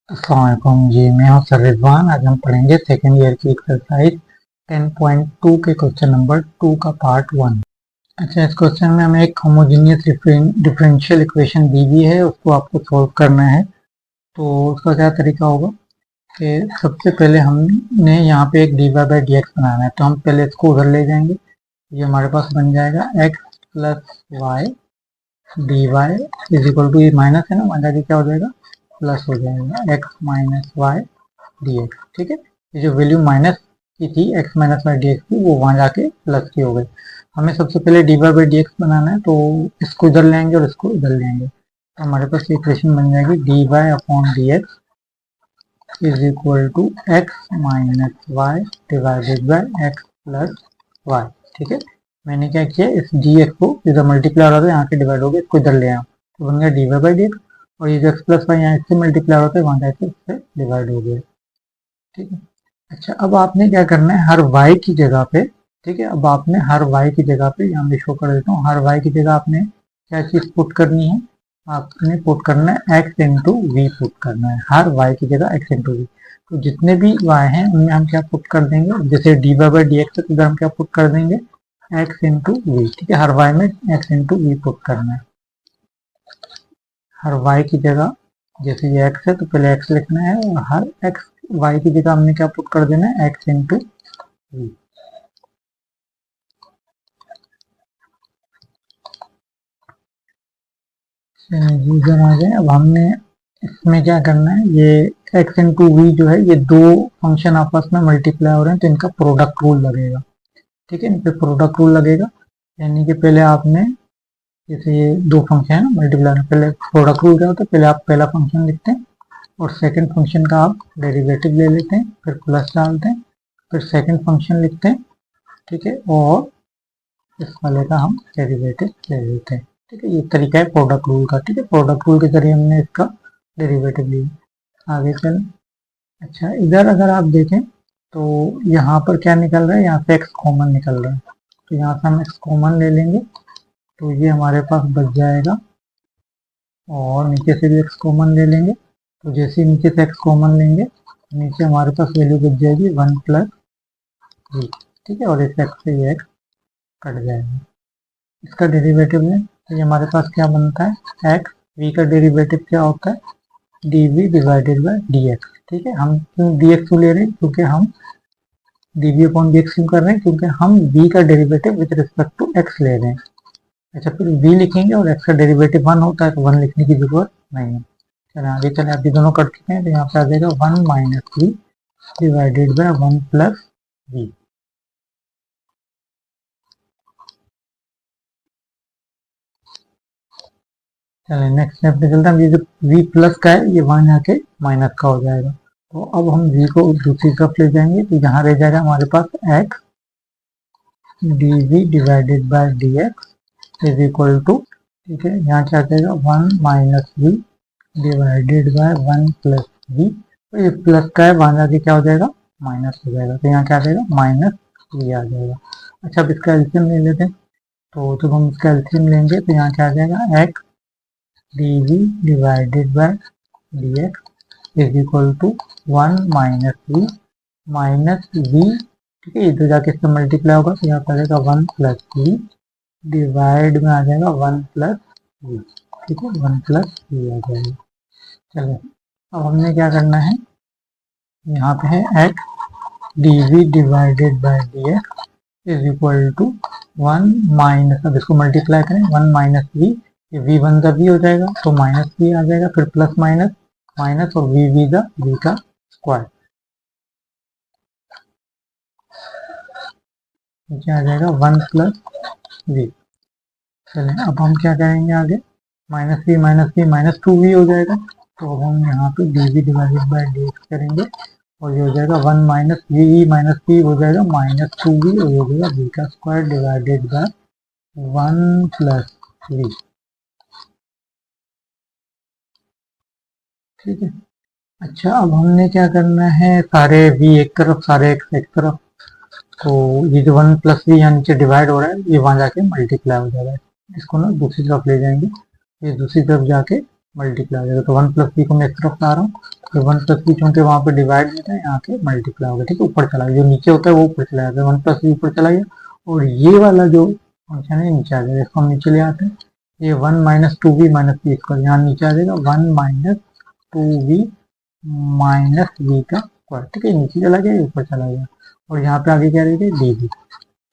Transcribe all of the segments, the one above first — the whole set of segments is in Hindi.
अस्सलामुअलैकुम जी, मैं हूं सर रिजवान। आज हम पढ़ेंगे सेकेंड ईयर की एक्सरसाइज 10.2 के क्वेश्चन नंबर 2 का पार्ट 1। अच्छा, इस क्वेश्चन में हमें एक होमोजेनियस डिफरेंशियल इक्वेशन दी हुई है, उसको आपको सॉल्व करना है। तो उसका क्या तरीका होगा कि सबसे पहले हमने यहाँ पे एक D Y by D X बनाना है, तो हम पहले इसको उधर ले जाएंगे। ये हमारे पास बन जाएगा x plus y d y is equal to, ये माइनस है ना, वहाँ जाके क्या हो जाएगा, प्लस हो जाएगा, x minus y d x. ठीक है, ये जो वैल्यू माइनस की थी x minus y d x की, वो वहाँ जाके प्लस की हो गई। हमें सबसे पहले D Y by D X बनाना है, तो इसको इधर ले आएंगे और इसको इधर ले आएंगे, तो हमारे पास इक्वेशन बन जाएगी d y upon d x is equal to x minus y divided by x plus y. ठीक है, मैंने क्या किया, इस डी एक्स को इधर मल्टीप्लाई हो रहा था, यहाँ से डिवाइड हो गया, इसको इधर ले आया, तो बन गया d Y by D x. और ये जो एक्स प्लस वाई यहाँ इससे मल्टीप्लाई होता है, वहाँ जाके इससे डिवाइड हो गया। ठीक है, अच्छा अब आपने क्या करना है, हर y की जगह पे, ठीक है, अब आपने हर y की जगह पे, यहाँ मैं शो कर देता हूँ, हर y की जगह आपने क्या चीज पुट करनी है, आपने पुट करना है x इंटू वी पुट करना है, हर y की जगह x इंटू वी। तो जितने भी y हैं उनमें हम क्या पुट कर देंगे, जैसे d Y by D x है, तो इधर हम क्या पुट कर देंगे, x इंटू वी। ठीक है, हर y में x इंटू वी पुट करना है, हर y की जगह, जैसे ये x है तो पहले x लिखना है, और हर x y की जगह हमने क्या पुट कर देना है, x इंटू वी। रीजन आ जाए। अब हमने इसमें क्या करना है, ये x इंटू वी जो है, ये दो फंक्शन आपस में मल्टीप्लाई हो रहे हैं, तो इनका प्रोडक्ट रूल लगेगा। ठीक है, इन पे प्रोडक्ट रूल लगेगा, यानी कि पहले आपने, जैसे ये दो फंक्शन है ना मल्टीप्लाई, पहले प्रोडक्ट रूल क्या होता है, पहले आप पहला फंक्शन लिखते हैं और सेकंड फंक्शन का आप डेरिवेटिव ले लेते हैं, फिर प्लस डालते हैं, फिर सेकंड फंक्शन लिखते हैं। ठीक है, और इस वाले का हम डेरिवेटिव ले लेते हैं। ठीक है, ये तरीका है प्रोडक्ट रूल का। ठीक है, प्रोडक्ट रूल के जरिए हमने इसका डेरिवेटिव लिया। आगे चल, अच्छा इधर अगर आप देखें तो यहाँ पर क्या निकल रहा है, यहाँ से एक्स कॉमन निकल रहा है, तो यहाँ से हम एक्स कॉमन ले लेंगे, तो ये हमारे पास बच जाएगा, और नीचे से भी एक्स कॉमन ले लेंगे, तो जैसे ही नीचे से एक्स कॉमन लेंगे, नीचे हमारे पास वैल्यू बच जाएगी 1 प्लस वी। ठीक है, और इस एक्स से ये एक्स कट जाएगा, इसका डेरिवेटिव लें, तो ये हमारे पास क्या बनता है, एक्स वी का डेरिवेटिव क्या होता है, d v divided by D x. ठीक है, हम क्यों डी एक्स ले रहे हैं, क्योंकि हम d v upon d x क्यों कर रहे हैं, क्योंकि हम वी का derivative with respect to x ले रहे हैं। अच्छा, फिर वी लिखेंगे और एक्स का डेरिवेटिव 1 होता है, तो 1 लिखने की जरूरत नहीं है। चलिए आगे चले, अभी दोनों कट चुके हैं, तो यहाँ पे आ जाएगा 1 minus v divided by 1 plus v. चलिए नेक्स्ट स्टेप पे चलते हैं। ये जो v प्लस का है, ये वहां जाके माइनस का हो जाएगा, तो अब हम v को दूसरी तरफ ले जाएंगे, तो यहाँ रह जाएगा हमारे पास x d v divided by D x is equal to, ठीक है, यहाँ क्या जाएगा 1 minus v divided by 1 plus v. तो ये प्लस का है, वहां जाके क्या हो जाएगा, माइनस हो जाएगा, तो यहाँ क्या आ जाएगा, माइनस वी आ जाएगा। अच्छा, अब इसका एलसीएम ले लेते हैं, तो जब हम इसका एलसीएम लेंगे, तो यहाँ क्या आ जाएगा, x dv divided by dx is equal to 1 minus v minus v. ठीक है, इधर जाके इसका मल्टीप्लाई होगा, तो यहाँ पर आएगा 1 प्लस वी डिवाइड में आ जाएगा 1 प्लस वी। ठीक है, 1 प्लस वी आ जाएगा। चलो अब हमने क्या करना है, यहाँ पे है x dv divided by D x is equal to 1 minus, अब इसको मल्टीप्लाई करें, 1 माइनस वी, वी वन का वी हो जाएगा, तो माइनस वी आ जाएगा, फिर प्लस माइनस माइनस, और वी द वी का स्क्वायर, क्या आ जाएगा 1 प्लस वी। चलें अब हम क्या करेंगे आगे, माइनस वी माइनस 2 वी हो जाएगा, तो अब हम यहाँ पे d v divided by D x करेंगे, और ये हो जाएगा 1 माइनस वी हो जाएगा माइनस 2 वी, और ये हो जाएगा वी का square divided by 1 plus v. ठीक है, अच्छा अब हमने क्या करना है, सारे v एक तरफ सारे x एक तरफ, तो ये जो 1 प्लस वी यहाँ नीचे डिवाइड हो रहा है, ये वहां जाके मल्टीप्लाई हो जाएगा, इसको ना दूसरी तरफ ले जाएंगे, ये दूसरी तरफ जाके मल्टीप्लाई हो जाएगा। तो 1 प्लस बी को मैं इस तरफ ला रहा हूँ, तो 1 प्लस बी चूंकि वहाँ पे डिवाइड होता है, यहाँ के मल्टीप्लाई होगा। ठीक है, ऊपर चला गया, जो नीचे होता है वो ऊपर चला जाता है, 1 प्लस बी ऊपर चला गया, और ये वाला जो फंक्शन है नीचे आ जाएगा। इसको हम नीचे ले आते हैं, ये 1 minus two v minus b square यहाँ नीचे आ जाएगा, 1 minus two v minus b का स्क्वायर। ठीक है, नीचे चला गया, ऊपर चला गया, और यहाँ पे आगे क्या रह गया, डी बी।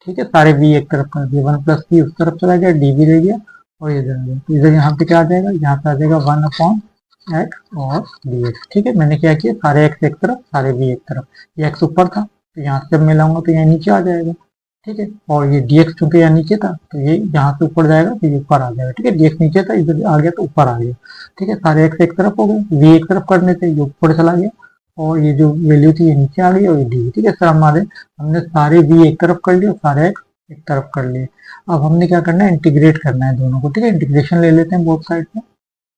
ठीक है, सारे v एक तरफ कर दिए, 1 प्लस बी उस तरफ चला गया, डी भी रह गया, और इधर आ गया। तो इधर यहाँ पे क्या आ जाएगा, यहाँ पे आ जाएगा 1 अपॉन एक्स और डी एक्स। ठीक है, मैंने क्या किया, सारे एक्स एक तरफ, सारे v एक तरफ। ये एक्स ऊपर था, तो यहाँ से जब मैं लाऊंगा तो यहाँ नीचे आ जाएगा। ठीक है, और ये dx चूंकि यहाँ नीचे था, तो ये यहाँ से ऊपर जाएगा, तो ये ऊपर आ जाएगा। ठीक है, dx नीचे था, इधर आ गया तो ऊपर आ गया। ठीक है, सारे एक्स एक तरफ हो गए, v एक तरफ करने से ये ऊपर चला गया, और ये जो वैल्यू थी ये नीचे आ गई, और ये डी। ठीक है सर, हमने सारे v एक तरफ कर लिए और सारे x एक तरफ कर लिए। अब हमने क्या करना है, इंटीग्रेट करना है दोनों को। ठीक है, इंटीग्रेशन ले लेते हैं बोथ साइड में,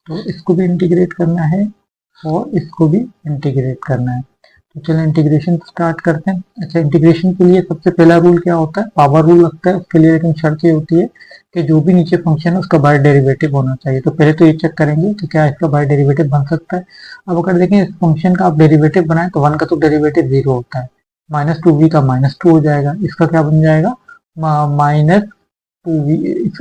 तो इसको भी इंटीग्रेट करना है और इसको भी इंटीग्रेट करना है। तो चलिए इंटीग्रेशन स्टार्ट करते हैं। अच्छा, इंटीग्रेशन के लिए सबसे पहला रूल क्या होता है, पावर रूल लगता है उसके लिए, लेकिन शर्त ये होती है कि जो भी नीचे फंक्शन है उसका बाय डेरिवेटिव होना चाहिए। तो पहले तो ये चेक करेंगे कि क्या इसका बाय डेरिवेटिव बन सकता है। अब अगर देखें इस फंक्शन का आप डेरिवेटिव बनाएं तो 1 का तो डेरिवेटिव 0 होता है, माइनस टू वी का माइनस टू हो जाएगा, इसका क्या बन जाएगा, माइनस टू वी,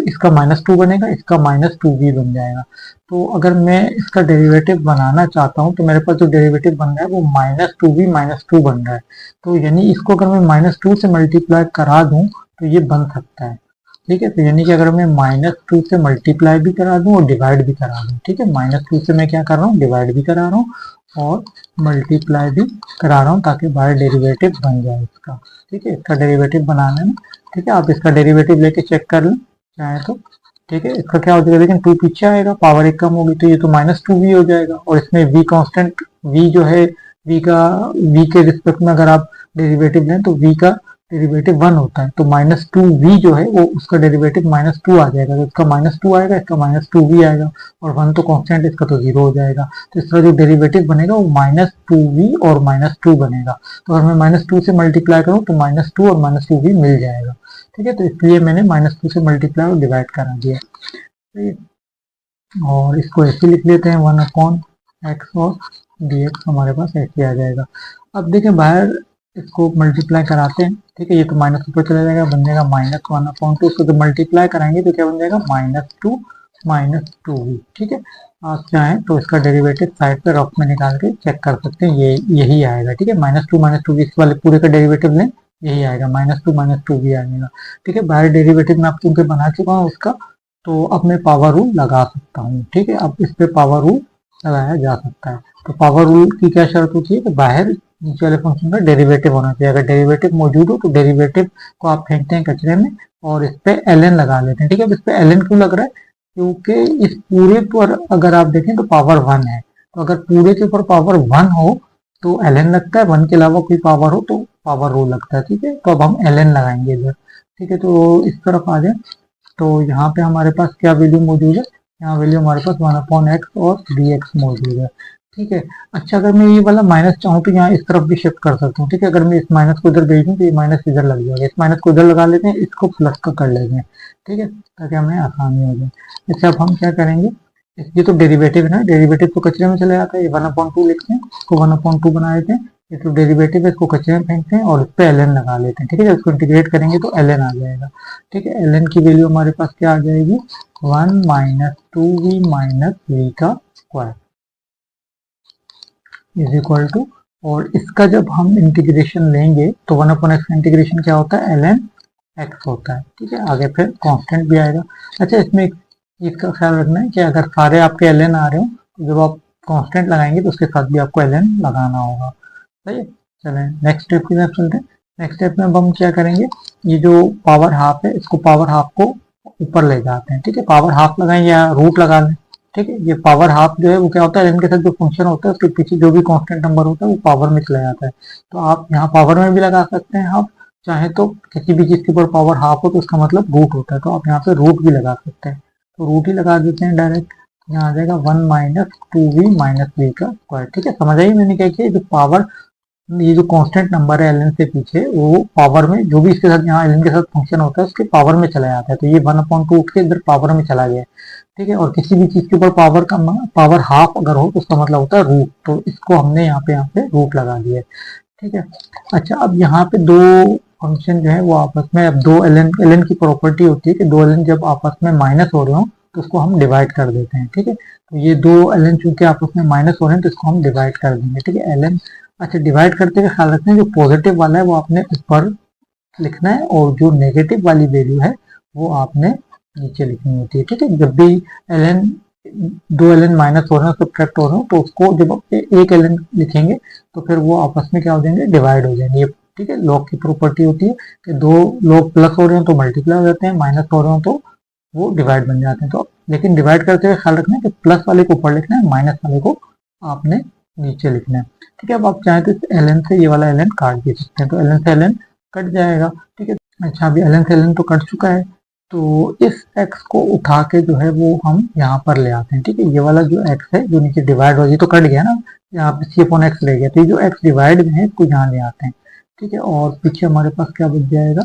इसका माइनस टू बनेगा, इसका माइनस टू वी बन जाएगा। तो अगर मैं इसका डेरिवेटिव बनाना चाहता हूँ तो मेरे पास जो डेरिवेटिव बन रहा है वो minus two v minus two बन रहा है। तो यानी इसको अगर मैं माइनस टू से मल्टीप्लाई करा दूं तो ये बन सकता है। ठीक है, तो यानी कि अगर मैं माइनस टू से मल्टीप्लाई भी करा दूं और डिवाइड भी करा दूं, ठीक है, माइनस टू से मैं क्या कर रहा हूँ, डिवाइड भी करा रहा हूँ और मल्टीप्लाई भी करा रहा हूँ, ताकि बाय डेरिवेटिव बन जाए इसका। ठीक है, इसका डेरिवेटिव बनाने में, ठीक है, आप इसका डेरिवेटिव लेके चेक कर लें चाहे तो। ठीक है, इसका क्या हो जाएगा, लेकिन टू पीछे आएगा, पावर एक कम होगी, तो ये तो माइनस टू वी हो जाएगा, और इसमें वी कांस्टेंट, वी जो है वी के रिस्पेक्ट में अगर आप डेरिवेटिव लें तो वी का डेरिवेटिव 1 होता है, तो माइनस टू वी जो है वो उसका डेरिवेटिव माइनस टू आ जाएगा, तो इसका माइनस टू आएगा, इसका माइनस टू वी आएगा, और 1 तो कांस्टेंट, इसका तो 0 हो जाएगा। तो इसका जो डेरिवेटिव बनेगा वो माइनस टू वी और माइनस टू बनेगा। तो अगर मैं माइनस टू से मल्टीप्लाई करूँ तो माइनस टू और माइनस टू वी मिल जाएगा। ठीक है, तो इसलिए मैंने माइनस टू से मल्टीप्लाई और डिवाइड करा दिया। ठीक है, और इसको ऐसे लिख लेते हैं, 1 अपॉन एक्स और डी एक्स हमारे पास ऐसे आ जाएगा। अब देखें बाहर इसको मल्टीप्लाई कराते हैं। ठीक है, ये तो माइनस ऊपर चला जाएगा, बन जाएगा माइनस 1 अपॉन टू। इसको जब मल्टीप्लाई कराएंगे तो क्या बन जाएगा, माइनस टू वी। ठीक है, आप चाहें तो इसका डेरिवेटिव साइड पे रफ में निकाल के चेक कर सकते हैं, ये यही आएगा। ठीक है, माइनस टू वी, इस वाले पूरे का डेरिवेटिव लें, यही आएगा, माइनस टू वी आ जाएगा। ठीक है, बाहर डेरिवेटिव में आप क्योंकि बना चुका हूँ उसका, तो अब मैं पावर रूल लगा सकता हूँ। ठीक है, अब इस पे पावर रूल लगाया जा सकता है। तो पावर रूल की क्या शर्त होती है कि बाहर नीचे वाले फंक्शन का डेरिवेटिव होना चाहिए। अगर डेरिवेटिव मौजूद हो तो डेरिवेटिव को आप फेंकते हैं कचरे में और इस पे ln लगा लेते हैं। ठीक है, अब इस पे ln क्यों लग रहा है, क्योंकि इस पूरे पर अगर आप देखें तो पावर 1 है, तो अगर पूरे के ऊपर पावर 1 हो तो ln लगता है, 1 के अलावा कोई पावर हो तो पावर रूल लगता है। ठीक है, तो अब हम ln लगाएंगे इधर। ठीक है, तो इस तरफ आ जाए, तो यहाँ पे हमारे पास क्या वैल्यू मौजूद है, यहाँ वैल्यू हमारे पास 1 अपॉन एक्स और डी एक्स मौजूद है। ठीक है, अच्छा अगर मैं ये वाला माइनस चाहूँ तो यहाँ इस तरफ भी शिफ्ट कर सकता हूँ। ठीक है, अगर मैं इस माइनस को इधर भेज दूँ तो ये माइनस इधर लग जाएगा, इस माइनस को इधर लगा लेते हैं, इसको प्लस का कर लेते हैं। ठीक है, ताकि हमें आसानी हो जाए। अच्छा, अब हम क्या करेंगे, ये तो डेरिवेटिव है ना, डेरिवेटिव तो कचरे में चले जाता है, ये 1 अपॉन टू लिखते हैं, इसको 1 अपॉन टू बना देते हैं, ये तो डेरिवेटिव है, इसको कचरे में फेंकते हैं और इस पे ln लगा लेते हैं। ठीक है, जब इसको इंटीग्रेट करेंगे तो ln आ जाएगा। ठीक है, ln की वैल्यू हमारे पास क्या आ जाएगी, 1 minus two v minus v का स्क्वायर इज इक्वल टू, और इसका जब हम इंटीग्रेशन लेंगे तो 1 अपॉन एक्स का इंटीग्रेशन क्या होता है, ln x होता है। ठीक है, आगे फिर कांस्टेंट भी आएगा। अच्छा, इसमें एक चीज का ख्याल रखना है कि अगर सारे आपके ln आ रहे हो तो जब आप कांस्टेंट लगाएंगे तो उसके साथ भी आपको ln लगाना होगा। सही है, चलें नेक्स्ट स्टेप की तरफ चलते हैं। नेक्स्ट स्टेप में अब हम क्या करेंगे, ये जो पावर हाफ है इसको पावर हाफ को ऊपर ले जाते हैं। ठीक है, पावर हाफ लगाएं या रूट लगा लें। ठीक है, ये पावर हाफ जो है वो क्या होता है, इनके साथ जो फंक्शन होता है उसके पीछे जो भी कांस्टेंट नंबर होता है वो पावर में चला जाता है। तो आप यहाँ पावर में भी लगा सकते हैं, आप चाहे तो किसी भी चीज के ऊपर पावर हाफ हो तो उसका मतलब रूट होता है, तो आप यहाँ पे रूट भी लगा सकते हैं। तो रूट ही लगा देते हैं डायरेक्ट, यहाँ आ जाएगा 1 minus two v minus v का स्क्वायर। ठीक है, समझ आइए मैंने क्या किया, जो पावर ये जो कांस्टेंट नंबर है एल एन से पीछे, वो पावर में जो भी इसके साथ यहाँ एल एन के साथ फंक्शन होता है उसके पावर में चला जाता है। तो ये 1/2 उठ के इधर पावर में चला गया, ठीक है। और किसी भी चीज के ऊपर पावर हाफ अगर हो तो उसका मतलब होता है रूट। तो इसको हमने यहाँ पे रूट लगा दिया, ठीक है। अच्छा, अब यहाँ पे दो फंक्शन जो है वो आपस में, अब दो एल एन की प्रॉपर्टी होती है कि दो एल एन जब आपस में माइनस हो रहे हो तो उसको हम डिवाइड कर देते हैं, ठीक है। तो ये दो एल एन चूंकि आपस में माइनस हो रहे हैं तो इसको हम डिवाइड कर देंगे, ठीक है। एल एन, अच्छा, डिवाइड करते हुए ख्याल रखना है जो पॉजिटिव वाला है वो आपने ऊपर लिखना है और जो नेगेटिव वाली वैल्यू है वो आपने नीचे लिखनी होती है, ठीक है। जब भी एल एन, दो एल एन माइनस हो रहे हैं, सब्ट्रैक्ट हो रहे हो, तो उसको जब एक एल एन लिखेंगे तो फिर वो आपस में क्या हो जाएंगे, डिवाइड हो जाएंगे, ठीक है। लॉग की प्रॉपर्टी होती है कि दो लॉग प्लस हो रहे हैं तो मल्टीप्लाई हो जाते हैं, माइनस हो रहे हो तो वो डिवाइड बन जाते हैं। तो लेकिन डिवाइड करते हुए ख्याल रखना है कि प्लस वाले को ऊपर लिखना है, माइनस वाले को आपने नीचे लिखना है, ठीक है। अब आप चाहें तो एल एन से ये वाला एल एन काट दे सकते हैं, तो एल एन से एल एन कट जाएगा, ठीक है। अच्छा, अभी एल एन से एल एन तो कट चुका है, तो इस x को उठा के जो है वो हम यहाँ पर ले आते हैं, ठीक है। ये वाला जो x है जो नीचे डिवाइड हो, ये तो कट गया ना, यहाँ पे सी अपॉन एक्स रह गया, तो ये जो x डिवाइड में है इसको यहाँ ले आते हैं, ठीक है। और पीछे हमारे पास क्या बच जाएगा,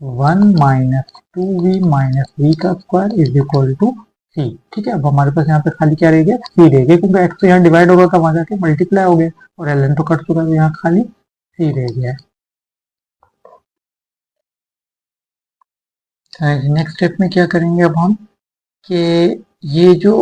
1 माइनस 2v माइनस वी का square is equal to c, ठीक है। अब हमारे पास यहाँ पे खाली क्या रह गया, सी रह गया, क्योंकि x तो यहाँ डिवाइड होगा था, वहां जाके मल्टीप्लाई हो गया और एल एन तो कट चुका है, यहाँ खाली सी रह गया है। नेक्स्ट स्टेप में क्या करेंगे अब हम, कि ये जो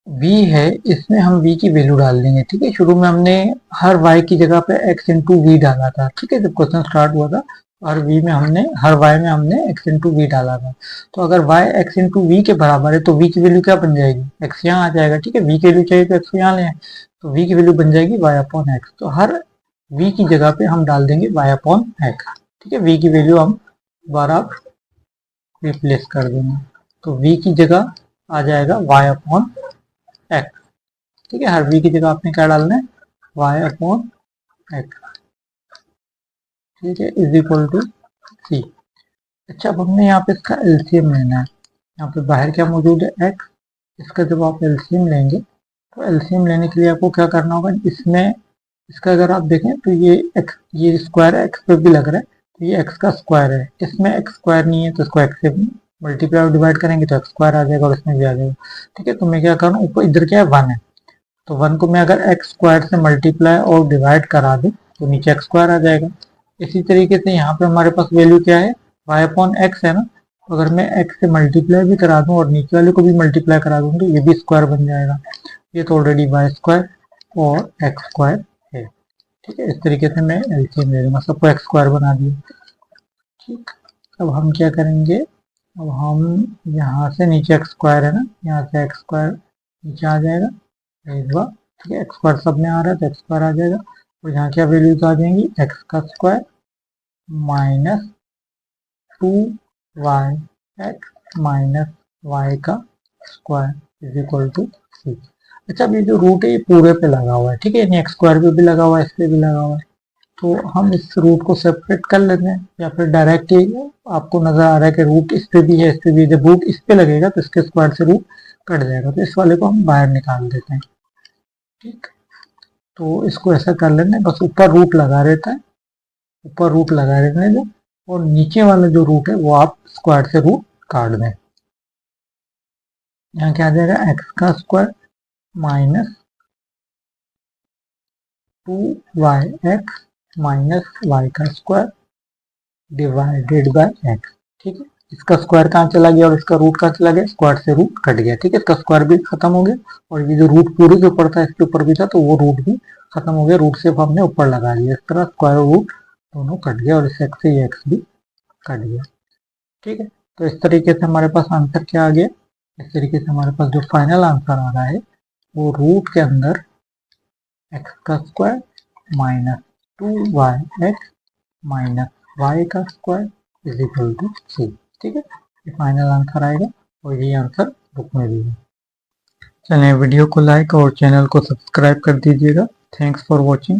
v है इसमें हम v की वैल्यू डाल देंगे, ठीक है। शुरू में हमने हर y की जगह पे x इंटू वी डाला था, ठीक है। जब क्वेश्चन स्टार्ट हुआ था हर y में हमने x इंटू वी डाला था। तो अगर y x इंटू वी के बराबर है तो v की वैल्यू क्या बन जाएगी, x यहाँ आ जाएगा, ठीक है। v की वैल्यू चाहिए तो x को यहाँ ले आए, तो v की वैल्यू बन जाएगी y अपॉन x। तो हर v की जगह पे हम डाल देंगे y अपॉन x, ठीक है। v की वैल्यू हम दोबारा रिप्लेस कर देंगे, तो v की जगह आ जाएगा y अपॉन एक्स, ठीक है। हर v की जगह आपने क्या डालना है, y अपॉन एक्स, ठीक है, इज इक्वल टू सी। अच्छा, अब हमने यहाँ पे इसका एलसीएम लेना है। यहाँ पे बाहर क्या मौजूद है, x, इसका जब आप एलसीएम लेंगे तो एलसीएम लेने के लिए आपको क्या करना होगा, इसमें इसका अगर आप देखें तो ये x, ये स्क्वायर x पे भी लग रहा है, तो ये x का स्क्वायर है, इसमें x स्क्वायर नहीं है तो इसको x से मल्टीप्लाई और डिवाइड करेंगे तो x स्क्वायर आ जाएगा और इसमें भी आ जाएगा, ठीक है। तो मैं क्या करूँ, ऊपर इधर क्या है 1 है, तो 1 को मैं अगर x स्क्वायर से मल्टीप्लाई और डिवाइड करा दूं तो नीचे x स्क्वायर आ जाएगा। इसी तरीके से यहाँ पे हमारे पास वैल्यू क्या है, y अपॉन एक्स है ना, तो अगर मैं x से मल्टीप्लाई भी करा दूं और नीचे वाले को भी मल्टीप्लाई करा दूं तो ये भी स्क्वायर बन जाएगा। ये तो ऑलरेडी y स्क्वायर और x स्क्वायर है, ठीक है। इस तरीके से मैं एलसीएम ले लूंगा, सबको x स्क्वायर बना दिया, ठीक। अब हम क्या करेंगे, अब हम यहाँ से नीचे x स्क्वायर है ना, यहाँ से x स्क्वायर नीचे आ जाएगा, ठीक है। एक्स स्क्वायर सब में आ रहा है तो एक्स स्क्वायर आ जाएगा और यहाँ क्या वैल्यूज आ जाएंगी, एक्स का square minus 2y x minus y का square is equal to c. अच्छा, अब ये जो रूट है ये पूरे पे लगा हुआ है, ठीक है, यानी एक्स स्क्वायर पे भी लगा हुआ है, इस पे भी लगा हुआ है। तो हम इस रूट को सेपरेट कर लेते हैं या फिर डायरेक्ट ही आपको नजर आ रहा है कि रूट इस पे भी है, इस पे भी है। जब रूट इस पे लगेगा तो इसके स्क्वायर से रूट कट जाएगा, तो इस वाले को हम बाहर निकाल देते हैं, ठीक। तो इसको ऐसा कर लेना, बस ऊपर रूट लगा रहता है, ऊपर रूट लगा रहने दो और नीचे वाला जो रूट है वो आप स्क्वायर से रूट काट दें। यहाँ क्या आ जाएगा, एक्स का square minus 2y x minus y का स्क्वायर डिवाइडेड बाय एक्स, ठीक है। इसका स्क्वायर कहाँ चला गया और इसका रूट कहाँ चला गया, स्क्वायर से रूट कट गया, ठीक है। इसका स्क्वायर भी खत्म हो गया और ये जो रूट पूरे के ऊपर था इसके ऊपर भी था तो वो रूट भी खत्म हो गया, रूट से हमने ऊपर लगा लिया, इस तरह स्क्वायर रूट दोनों कट गया और इस एक्स से ये एक्स भी कट गया, ठीक है। तो इस तरीके से हमारे पास आंसर क्या आ गया, इस तरीके से हमारे पास जो फाइनल आंसर आ रहा है वो रूट के अंदर एक्स का square minus 2y x minus y का square is equal to c, ठीक है। ये फाइनल आंसर आएगा और ये आंसर बुक में भी है। चलिए, वीडियो को लाइक और चैनल को सब्सक्राइब कर दीजिएगा। Thanks for watching.